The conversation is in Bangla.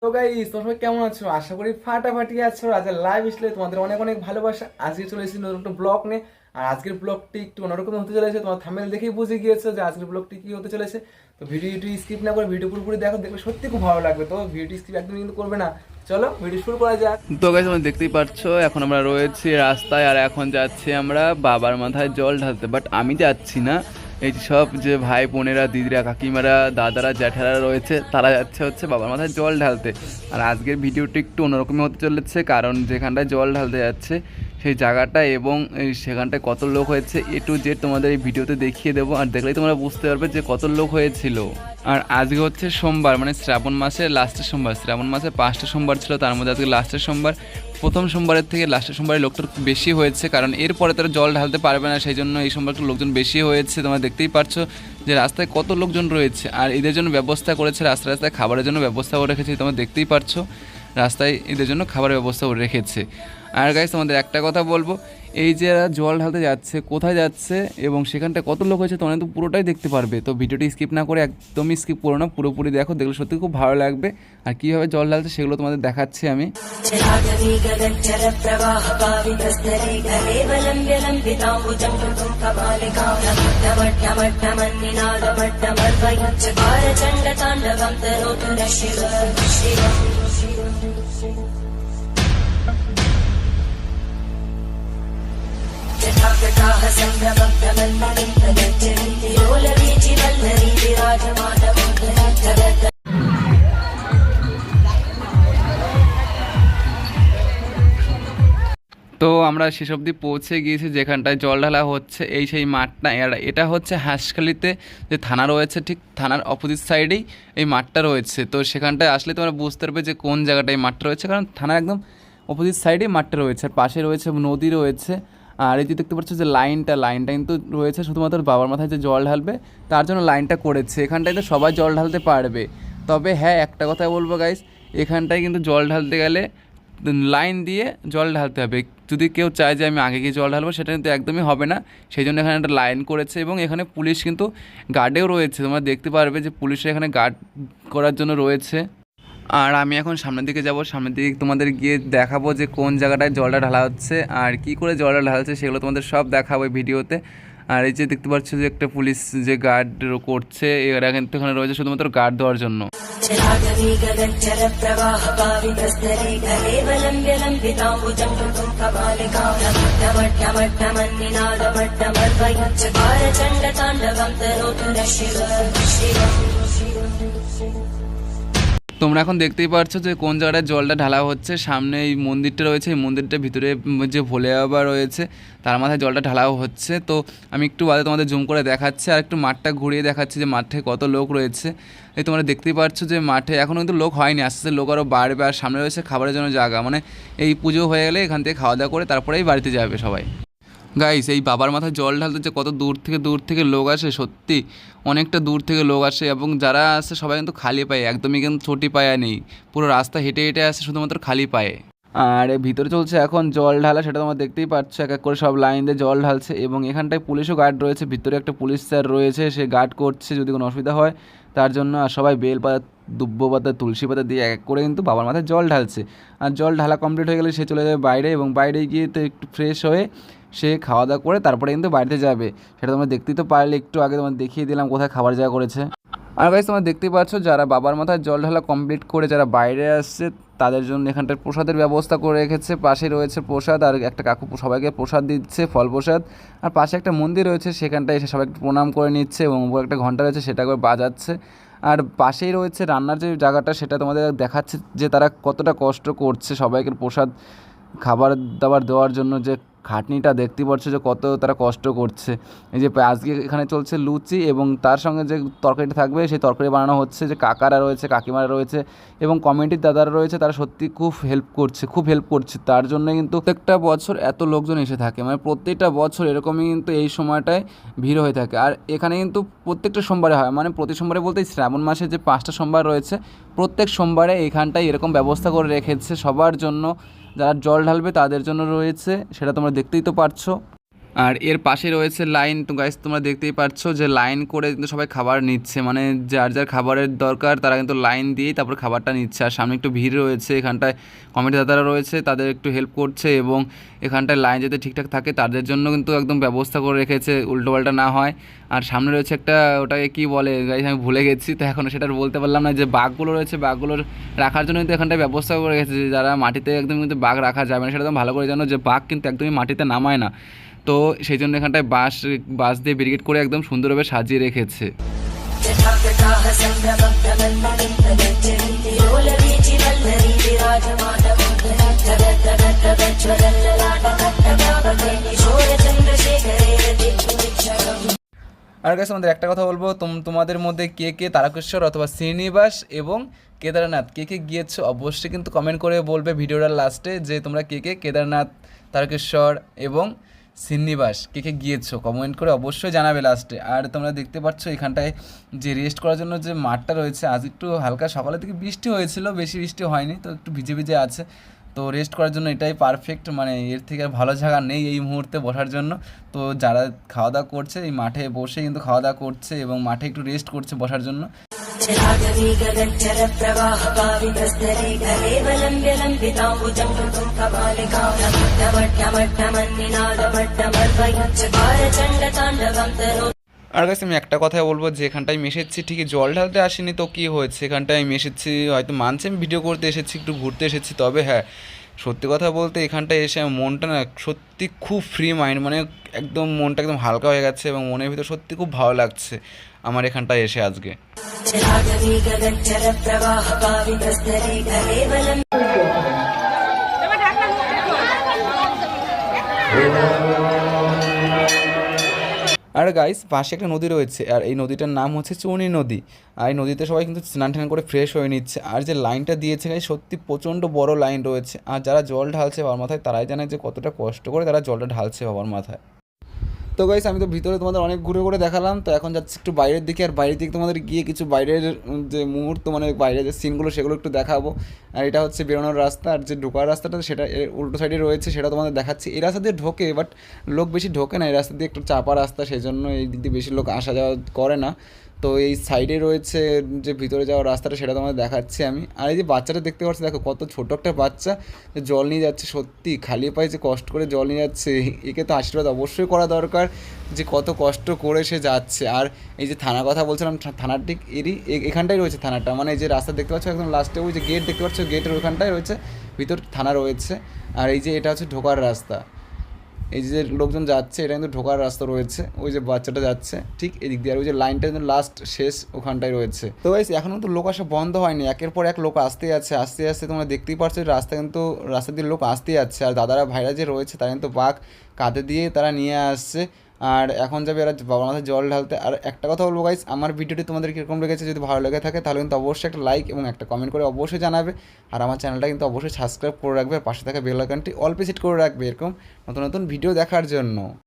তো গাইস তোমরা সবাই কেমন আছো? আশা করি ফাটাফাটি আছো। আজকে লাইভ আসলে তোমাদের অনেক অনেক ভালোবাসা। আজকে চলে এসেছি নতুন একটা ব্লগ নিয়ে। আর আজকের ব্লগটি একটু অন্যরকম হতে চলেছে, তোমার থাম্বনেল দেখেই বুঝে গিয়েছো যে আজকের ব্লগটি কি হতে চলেছে। তো ভিডিওটি স্কিপ না করে ভিডিও পুরোপুরি দেখো, দেখলে সত্যি খুব ভালো লাগবে। তো ভিডিওটি স্কিপ একদম কিন্তু করবে না। চলো ভিডিও শুরু করা যাক। তো গাইস তোমরা দেখতেই পাচ্ছ এখন আমরা রয়েছি রাস্তায়, আর এখন যাচ্ছি আমরা বাবার মাথায় জল ঢালতে। বাট আমি যাচ্ছি না, এই সব যে ভাই বোনেরা, দিদিরা, কাকিমারা, দাদারা, জ্যাঠারা রয়েছে তারা যাচ্ছে হচ্ছে বাবার মাথায় জল ঢালতে। আর আজকের ভিডিওটি একটু অন্যরকমই হতে চলেছে, কারণ যেখানটায় জল ঢালতে যাচ্ছে সেই জায়গাটা এবং সেখানটায় কত লোক হয়েছে A to Z তোমাদের এই ভিডিওতে দেখিয়ে দেবো। আর দেখলেই তোমরা বুঝতে পারবে যে কত লোক হয়েছিল। আর আজকে হচ্ছে সোমবার, মানে শ্রাবণ মাসের লাস্টের সোমবার। শ্রাবণ মাসে 5টা সোমবার ছিল, তার মধ্যে আজকে লাস্টের সোমবার। প্রথম সোমবারের থেকে লাস্টের সোমবারে লোকটা বেশি হয়েছে, কারণ এরপরে তারা জল ঢালতে পারবে না, সেই জন্য এই সোমবারটা লোকজন বেশি হয়েছে। তোমরা দেখতেই পারছো যে রাস্তায় কত লোকজন রয়েছে। আর এদের জন্য ব্যবস্থা করেছে, রাস্তায় রাস্তায় খাবারের জন্য ব্যবস্থা করে রেখেছে। তোমরা দেখতেই পারছো রাস্তায় এদের জন্য খাবারের ব্যবস্থা করে রেখেছে। আর গাইস তোমাদের একটা কথা বলবো, এই যে এরা জল ঢালতে যাচ্ছে, কোথায় যাচ্ছে এবং সেখানটা কত লোক হয়েছে তোমরা কিন্তু পুরোটাই দেখতে পারবে। তো ভিডিওটি স্কিপ না করে একদমই স্কিপ করো না, পুরোপুরি দেখো, দেখলে সত্যি খুব ভালো লাগবে। আর কীভাবে জল ঢালছে সেগুলো তোমাদের দেখাচ্ছি আমি। তো আমরা শেষ অবধি পৌঁছে গিয়েছি যেখানটায় জল ঢালা হচ্ছে, এই সেই মাঠটা। এটা হচ্ছে হাঁসখালিতে যে থানা রয়েছে, ঠিক থানার অপোজিট সাইডেই এই মাঠটা রয়েছে। তো সেখানটায় আসলে তোমরা বুঝতে পারবে যে কোন জায়গাটায় এই মাঠটা রয়েছে, কারণ থানার একদম অপোজিট সাইডেই মাঠটা রয়েছে। আর পাশে রয়েছে নদী রয়েছে। আর এই যে দেখতে পাচ্ছ যে লাইনটা কিন্তু রয়েছে শুধুমাত্র বাবার মাথায় যে জল ঢালবে তার জন্য লাইনটা করেছে। এখানটায় তো সবাই জল ঢালতে পারবে, তবে হ্যাঁ একটা কথা বলবো গাইস, এখানটায় কিন্তু জল ঢালতে গেলে লাইন দিয়ে জল ঢালতে হবে। যদি কেউ চায় যে আমি আগে গিয়ে জল ঢালবো, সেটা কিন্তু একদমই হবে না। সেই জন্য এখানে একটা লাইন করেছে এবং এখানে পুলিশ কিন্তু গার্ডেও রয়েছে। তোমরা দেখতে পারবে যে পুলিশ এখানে গার্ড করার জন্য রয়েছে। আর আমি এখন সামনের দিকে যাব, সামনের দিকে তোমাদের গিয়ে দেখাবো যে কোন জায়গাটায় জলটা ঢালা হচ্ছে আর কি করে জলটা ঢালছে, সেগুলো তোমাদের সব দেখাবো এই ভিডিওতে। আর এই যে দেখতে পাচ্ছ যে একটা পুলিশ যে গার্ড করছে, এরা কিন্তু এখানে রয়েছে শুধুমাত্র গার্ড দেওয়ার জন্য। তোমরা এখন দেখতেই পাচ্ছ যে কোন জায়গাটায় জলটা ঢালা হচ্ছে। সামনে এই মন্দিরটা রয়েছে, এই মন্দিরটার ভিতরে যে ভোলে বাবা রয়েছে তার মাথায় জলটা ঢালাও হচ্ছে। তো আমি একটু বাদে তোমাদের জুম করে দেখাচ্ছি আর একটু মাঠটা ঘুরিয়ে দেখাচ্ছি যে মাঠে কত লোক রয়েছে। এই তোমরা দেখতেই পাচ্ছ যে মাঠে এখনও কিন্তু লোক হয়নি, আস্তে আস্তে লোক আরও বাড়বে। আর সামনে রয়েছে খাবারের জন্য জায়গা, মানে এই পুজো হয়ে গেলে এখান থেকে খাওয়া দাওয়া করে তারপরেই বাড়িতে যাবে সবাই। গাইস এই বাবার মাথায় জল ঢালতে যে কত দূর থেকে লোক আসে, সত্যি অনেকটা দূর থেকে লোক আসে। এবং যারা আসে সবাই কিন্তু খালি পায়ে, একদমই কিন্তু চটি পায়ে নেই, পুরো রাস্তা হেঁটে হেঁটে আসে শুধুমাত্র খালি পায়ে। আর ভিতরে চলছে এখন জল ঢালা, সেটা তোমরা দেখতেই পাচ্ছ, এক এক করে সব লাইন দিয়ে জল ঢালছে। এবং এখানটায় পুলিশও গার্ড রয়েছে, ভিতরে একটা পুলিশ স্যার রয়েছে, সে গার্ড করছে যদি কোনো অসুবিধা হয় তার জন্য। আর সবাই বেল পাতা, দুব্ব পাতা, তুলসী পাতা দিয়ে এক এক করে কিন্তু বাবার মাথায় জল ঢালছে। আর জল ঢালা কমপ্লিট হয়ে গেলে সে চলে যাবে বাইরে, এবং বাইরে গিয়ে তো একটু ফ্রেশ হয়ে সে খাওয়া দাওয়া করে তারপরে কিন্তু বাড়িতে যাবে। সেটা তোমরা দেখতেই তো পারলে, একটু আগে তোমার দেখিয়ে দিলাম কোথায় খাবার জায়গা করেছে। আর গাইস তোমরা দেখতেই পাচ্ছ যারা বাবার মাথায় জল ঢালা কমপ্লিট করে যারা বাইরে আসছে তাদের জন্য এখানটায় প্রসাদের ব্যবস্থা করে রেখেছে। পাশে রয়েছে প্রসাদ, আর একটা কাকু সবাইকে প্রসাদ দিচ্ছে, ফল প্রসাদ। আর পাশে একটা মন্দির রয়েছে, সেখানটায় এসে সবাই প্রণাম করে নিচ্ছে এবং উপরে একটা ঘন্টা রয়েছে সেটা করে বাজাচ্ছে। আর পাশেই রয়েছে রান্নার যে জায়গাটা, সেটা তোমাদের দেখাচ্ছে যে তারা কতটা কষ্ট করছে সবাইকে প্রসাদ খাবার দাবার দেওয়ার জন্য। যে খাটনিটা দেখতে পাচ্ছ যে কত তারা কষ্ট করছে। এই যে আজকে এখানে চলছে লুচি এবং তার সঙ্গে যে তরকারিটা থাকবে সেই তরকারি বানানো হচ্ছে। যে কাকারা রয়েছে, কাকিমারা রয়েছে এবং কমিটির দাদারা রয়েছে, তারা সত্যি খুব হেল্প করছে। তার জন্য কিন্তু প্রত্যেকটা বছর এত লোকজন এসে থাকে, মানে প্রত্যেকটা বছর এরকমই কিন্তু এই সময়টায় ভিড় হয়ে থাকে। আর এখানে কিন্তু প্রত্যেকটা সোমবারে হয়, মানে প্রতি সোমবারে বলতে শ্রাবণ মাসে যে 5টা সোমবার রয়েছে প্রত্যেক সোমবারে এখানটায় এরকম ব্যবস্থা করে রেখেছে সবার জন্য। যারা জল ঢালবে তাদের জন্য রয়েছে, সেটা তোমরা দেখতেই তো পারছো। আর এর পাশে রয়েছে লাইন। তো গাইস তোমরা দেখতেই পাচ্ছ যে লাইন করে কিন্তু সবাই খাবার নিচ্ছে, মানে যার যার খাবারের দরকার তারা কিন্তু লাইন দিয়েই তারপর খাবারটা নিচ্ছে। আর সামনে একটু ভিড় রয়েছে, এখানটায় কমিটি দাদারা রয়েছে, তাদের একটু হেল্প করছে এবং এখানটায় লাইন যাতে ঠিকঠাক থাকে তাদের জন্য কিন্তু একদম ব্যবস্থা করে রেখেছে, উল্টোপাল্টা না হয়। আর সামনে রয়েছে একটা, ওটাকে কি বলে গাইস আমি ভুলে গেছি, তো এখন সেটা আর বলতে পারলাম না, যে বাঘগুলো রয়েছে বাঘগুলোর রাখার জন্য কিন্তু এখানটায় ব্যবস্থা করে রেখেছে, যে যারা মাটিতে একদম কিন্তু বাঘ রাখা যাবে না সেটা তো ভালো করে জানো, যে বাঘ কিন্তু একদমই মাটিতে নামায় না। তো সেই জন্য এখানটায় বাঁশ বাঁশ দিয়ে ব্যারিকেড করে একদম সুন্দরভাবে সাজিয়ে রেখেছে। আর কাছে আমাদের একটা কথা বলবো, তোমাদের মধ্যে কে কে তারকেশ্বর অথবা শ্রীনিবাস এবং কেদারনাথ কে কে গিয়েছো অবশ্যই কিন্তু কমেন্ট করে বলবে ভিডিওটার লাস্টে, যে তোমরা কে কে কেদারনাথ, তারকেশ্বর এবং শ্রীনিবাস কে কে গিয়েছো কমেন্ট করে অবশ্যই জানাবে লাস্টে। আর তোমরা দেখতে পাচ্ছ এখানটায় যে রেস্ট করার জন্য যে মাঠটা রয়েছে, আজ একটু হালকা সকালের দিকে বৃষ্টি হয়েছিল, বেশি বৃষ্টি হয়নি, তো একটু ভিজে ভিজে আছে। তো রেস্ট করার জন্য এটাই পারফেক্ট, মানে এর থেকে আর ভালো জায়গা নেই এই মুহূর্তে বসার জন্য। তো যারা খাওয়া দাওয়া করছে এই মাঠে বসে কিন্তু খাওয়া দাওয়া করছে এবং মাঠে একটু রেস্ট করছে বসার জন্য। আর কাছে আমি একটা কথাই বলবো, যে এখানটায় আমি এসেছি ঠিকই জল ঢালতে আসিনি, তো কী হয়েছে এখানটায় আমি এসেছি, হয়তো মানছি আমি ভিডিও করতে এসেছি, একটু ঘুরতে এসেছি, তবে হ্যাঁ সত্যি কথা বলতে এখানটায় এসে আমার মনটা না সত্যি খুব ফ্রি মাইন্ড, মানে একদম মনটা একদম হালকা হয়ে গেছে এবং মনের ভিতর সত্যি খুব ভালো লাগছে আমার এখানটায় এসে আজকে। আর গাইস পাশে একটা নদী রয়েছে, আর এই নদীটার নাম হচ্ছে চুনি নদী। আর এই নদীতে সবাই কিন্তু স্নান টান করে ফ্রেশ হয়ে নিচ্ছে। আর যে লাইনটা দিয়েছে গাইস সত্যি প্রচণ্ড বড় লাইন রয়েছে, আর যারা জল ঢালছে বাবার মাথায় তারাই জানে যে কতটা কষ্ট করে তারা জলটা ঢালছে বাবার মাথায়। তো গাইস আমি তো ভিতরে তোমাদের অনেক ঘুরে ঘুরে দেখালাম, তো এখন যাচ্ছি একটু বাইরের দিকে, আর বাইরের দিকে তোমাদের গিয়ে কিছু বাইরের যে মুহূর্ত, মানে বাইরের যে সিনগুলো সেগুলো একটু দেখাবো। আর এটা হচ্ছে বেরোনোর রাস্তা, আর যে ঢোকার রাস্তাটা সেটা উল্টো সাইডে রয়েছে, সেটা তোমাদের দেখাচ্ছি। এই রাস্তা দিয়ে ঢোকে, বাট লোক বেশি ঢোকে না, এই রাস্তা দিয়ে একটু চাপা রাস্তা, সেই জন্য এই দিক দিয়ে বেশি লোক আসা যাওয়া করে না। তো এই সাইডে রয়েছে যে ভিতরে যাওয়ার রাস্তাটা, সেটা তোমাদের দেখাচ্ছি আমি। আর এই যে বাচ্চাটা দেখতে পাচ্ছি, দেখো কত ছোটো একটা বাচ্চা যে জল নিয়ে যাচ্ছে, সত্যি খালি পায়ে যে কষ্ট করে জল নিয়ে যাচ্ছে, একে তো আশীর্বাদ অবশ্যই করা দরকার, যে কত কষ্ট করে সে যাচ্ছে। আর এই যে থানার কথা বলছিলাম, থানার ঠিক এখানটাই রয়েছে থানাটা, মানে এই যে রাস্তা দেখতে পাচ্ছ একদম লাস্টে ওই যে গেট দেখতে পাচ্ছ, গেটের ওইখানটায় রয়েছে ভিতর থানা রয়েছে। আর এই যে এটা হচ্ছে ঢোকার রাস্তা, এই যে লোকজন যাচ্ছে এটা কিন্তু ঢোকার রাস্তা রয়েছে, ওই যে বাচ্চাটা যাচ্ছে ঠিক এদিক দিয়ে, আর ওই যে লাইনটা কিন্তু লাস্ট শেষ ওখানটায় রয়েছে। তো গাইস এখন কিন্তু লোক আসা বন্ধ হয়নি, একের পর এক লোক আসতেই আছে আস্তে আস্তে, তোমরা দেখতেই পারছো রাস্তা কিন্তু রাস্তা দিয়ে লোক আসতেই যাচ্ছে। আর দাদারা ভাইরা যে রয়েছে তারা কিন্তু বাঘ কাঁধে দিয়ে তারা নিয়ে আসছে, আর এখন যাবে এরা বাবার মাথায় জল ঢালতে। আর একটা কথা বলবো গাইস, আমার ভিডিওটি তোমাদের কীরকম লেগেছে, যদি ভালো লেগে থাকে তাহলে কিন্তু অবশ্যই একটা লাইক এবং একটা কমেন্ট করে অবশ্যই জানাবে। আর আমার চ্যানেলটা কিন্তু অবশ্যই সাবস্ক্রাইব করে রাখবে, পাশে থাকা বেল আইকনটি অল প্রেস হিট করে রাখবে এরকম নতুন নতুন ভিডিও দেখার জন্য।